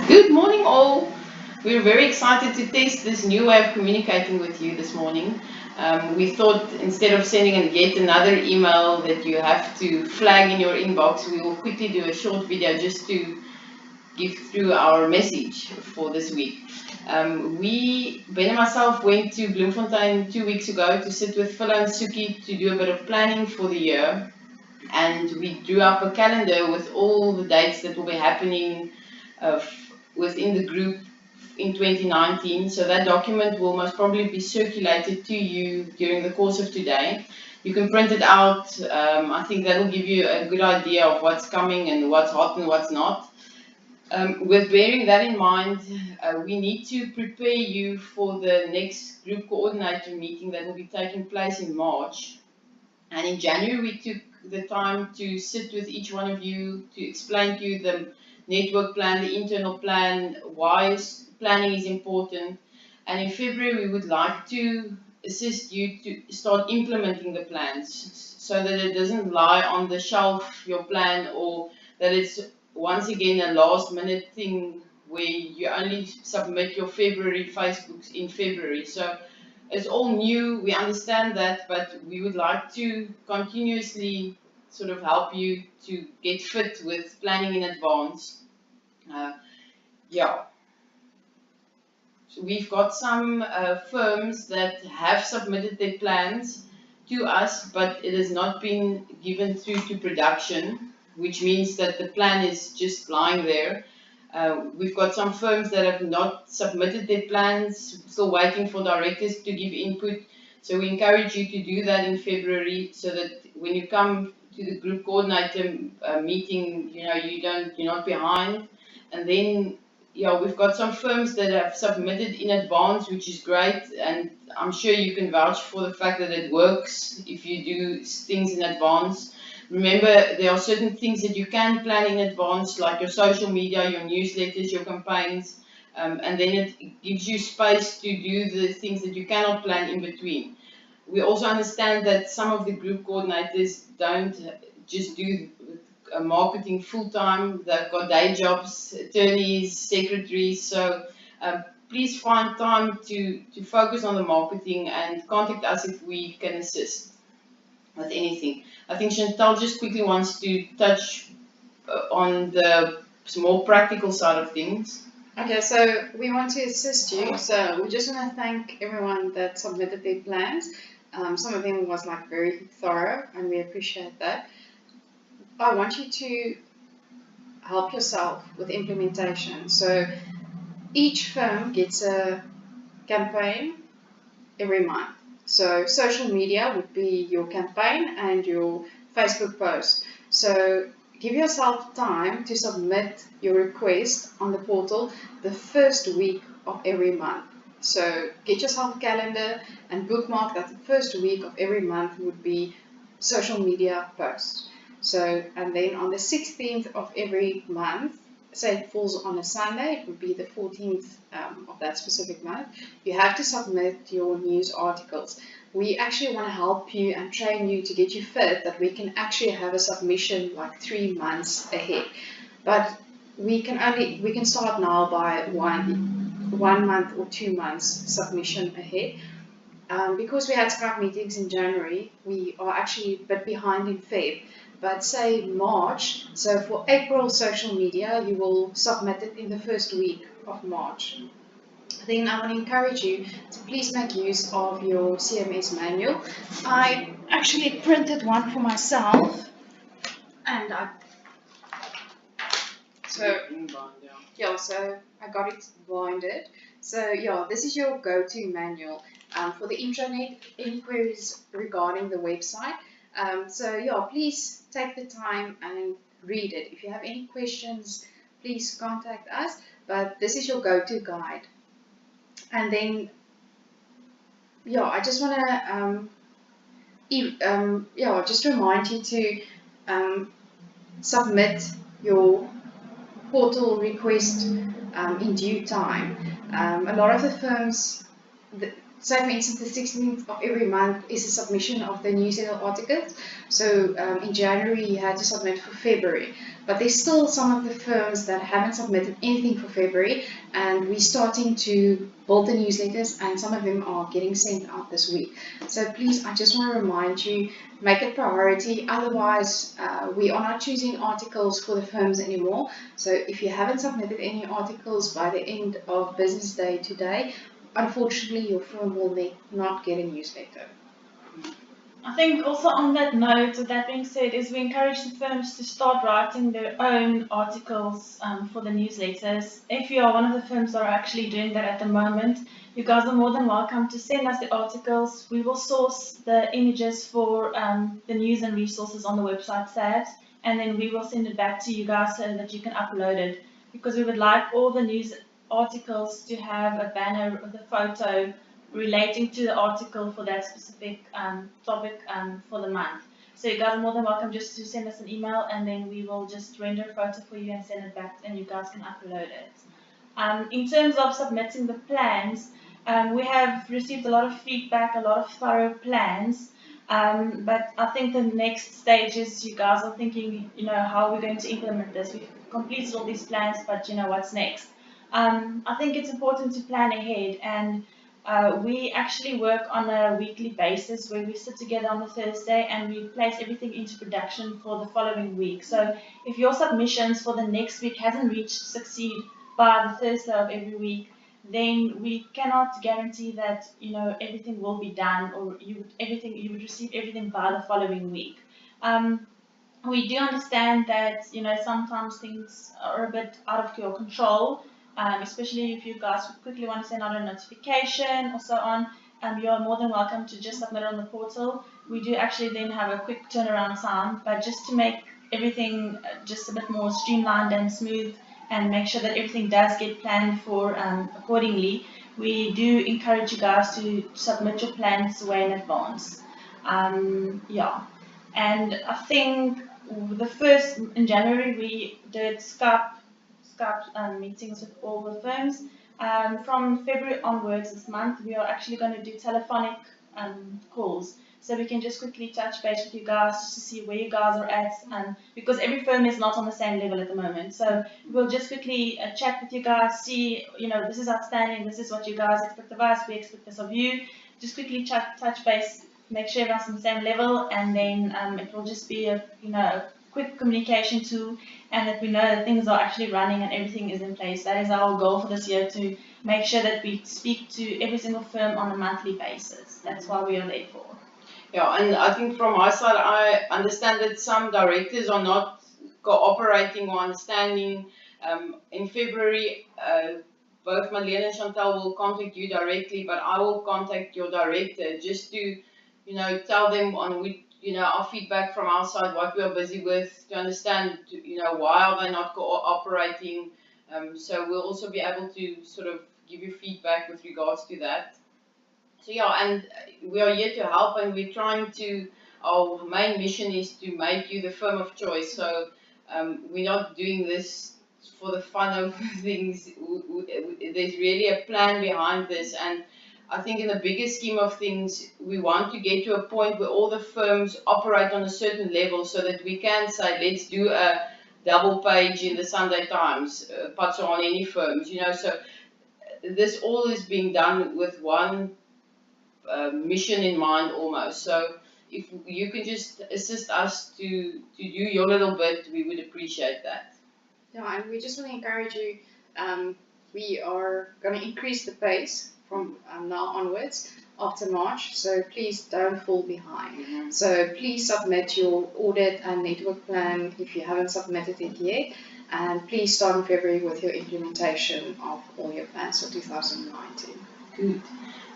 Good morning, all. We're very excited to test this new way of communicating with you this morning. We thought instead of sending yet another email that you have to flag in your inbox, we will quickly do a short video just to give through our message for this week. Ben and myself went to Bloemfontein 2 weeks ago to sit with Philo and Suki to do a bit of planning for the year. And we drew up a calendar with all the dates that will be happening within the group in 2019. So that document will most probably be circulated to you during the course of today. You can print it out. I think that will give you a good idea of what's coming and what's hot and what's not. With bearing that in mind, we need to prepare you for the next group coordinator meeting that will be taking place in March. And in January, we took the time to sit with each one of you to explain to you the network plan, the internal plan, why planning is important. And in February, we would like to assist you to start implementing the plans so that it doesn't lie on the shelf, your plan, or that it's once again a last minute thing where you only submit your February Facebooks in February. So it's all new, we understand that, but we would like to continuously sort of help you to get fit with planning in advance. So we've got some firms that have submitted their plans to us, but it has not been given through to production, which means that the plan is just lying there. We've got some firms that have not submitted their plans, still waiting for directors to give input. So we encourage you to do that in February so that when you come to the group coordinator meeting, you're not behind. And then, we've got some firms that have submitted in advance, which is great. And I'm sure you can vouch for the fact that it works if you do things in advance. Remember, there are certain things that you can plan in advance, like your social media, your newsletters, your campaigns, and then it gives you space to do the things that you cannot plan in between. We also understand that some of the group coordinators don't just do marketing full-time. They've got day jobs, attorneys, secretaries, so please find time to focus on the marketing and contact us if we can assist with anything. I think Chantal just quickly wants to touch on the more practical side of things. Okay, so we want to assist you. So we just want to thank everyone that submitted their plans. Some of them was very thorough, and we appreciate that. I want you to help yourself with implementation. So each firm gets a campaign every month. So social media would be your campaign and your Facebook post. So give yourself time to submit your request on the portal the first week of every month. So get yourself a calendar and bookmark that the first week of every month would be social media posts. So, and then on the 16th of every month, say it falls on a Sunday, it would be the 14th of that specific month, you have to submit your news articles. We actually want to help you and train you to get you fit that we can actually have a submission 3 months ahead. But we can start now by 1 month or 2 months submission ahead. Because we had Skype meetings in January, we are actually a bit behind in Feb. But say March, so for April social media, you will submit it in the first week of March. Then I want to encourage you to please make use of your CMS manual. I actually printed one for myself, and so I got it binded. So this is your go-to manual for the intranet, any queries regarding the website. Please take the time and read it. If you have any questions, please contact us. But this is your go-to guide. And then, I just want to, just remind you to submit your portal request in due time. A lot of the firms So for instance, the 16th of every month is a submission of the newsletter articles. So in January you had to submit for February, but there's still some of the firms that haven't submitted anything for February, and we're starting to build the newsletters, and some of them are getting sent out this week. So please, I just want to remind you, make it priority. Otherwise, we are not choosing articles for the firms anymore. So if you haven't submitted any articles by the end of business day today, unfortunately, your firm will not get a newsletter. I think also on that note, with that being said, is we encourage the firms to start writing their own articles for the newsletters. If you are one of the firms that are actually doing that at the moment, you guys are more than welcome to send us the articles. We will source the images for the news and resources on the website tabs, and then we will send it back to you guys so that you can upload it. Because we would like all the news articles to have a banner with a photo relating to the article for that specific topic for the month. So you guys are more than welcome just to send us an email, and then we will just render a photo for you and send it back, and you guys can upload it. In terms of submitting the plans, we have received a lot of feedback, a lot of thorough plans, but I think the next stage is you guys are thinking, how are we going to implement this? We've completed all these plans, but what's next? I think it's important to plan ahead, and we actually work on a weekly basis where we sit together on a Thursday and we place everything into production for the following week. So if your submissions for the next week hasn't reached succeed by the Thursday of every week, then we cannot guarantee that everything will be done, or you would receive everything by the following week. We do understand that sometimes things are a bit out of your control. Especially if you guys quickly want to send out a notification or so on, you are more than welcome to just submit it on the portal. We do actually then have a quick turnaround time, but just to make everything just a bit more streamlined and smooth and make sure that everything does get planned for accordingly, we do encourage you guys to submit your plans way in advance. Yeah, and I think the first in January we did Skype meetings with all the firms. From February onwards this month, we are actually going to do telephonic calls. So we can just quickly touch base with you guys just to see where you guys are at, because every firm is not on the same level at the moment. So we'll just quickly chat with you guys, see, this is outstanding, this is what you guys expect of us, we expect this of you. Just quickly touch base, make sure everyone's on the same level, and then it will just be a quick communication tool, and that we know that things are actually running and everything is in place. That is our goal for this year, to make sure that we speak to every single firm on a monthly basis. That's why we are there for. Yeah, and I think from my side, I understand that some directors are not cooperating or understanding. In February, both Madeleine and Chantal will contact you directly, but I will contact your director just to, tell them on which, our feedback from our side, what we are busy with, to understand, why are they not cooperating. So we'll also be able to sort of give you feedback with regards to that. So yeah, and we are here to help, and we're trying to, our main mission is to make you the firm of choice. So we're not doing this for the fun of things. There's really a plan behind this, and I think in the bigger scheme of things, we want to get to a point where all the firms operate on a certain level, so that we can say, let's do a double page in the Sunday Times, Patso on any firms, so this all is being done with one mission in mind almost. So if you can just assist us to do your little bit, we would appreciate that. Yeah, and we just want to encourage you, we are going to increase the pace from now onwards after March, so please don't fall behind. So please submit your audit and network plan if you haven't submitted it yet, and please start in February with your implementation of all your plans for 2019. Good.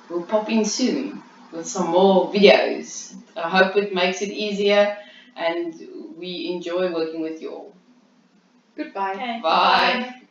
We'll pop in soon with some more videos. I hope it makes it easier, and we enjoy working with you all. Goodbye. Okay, Bye.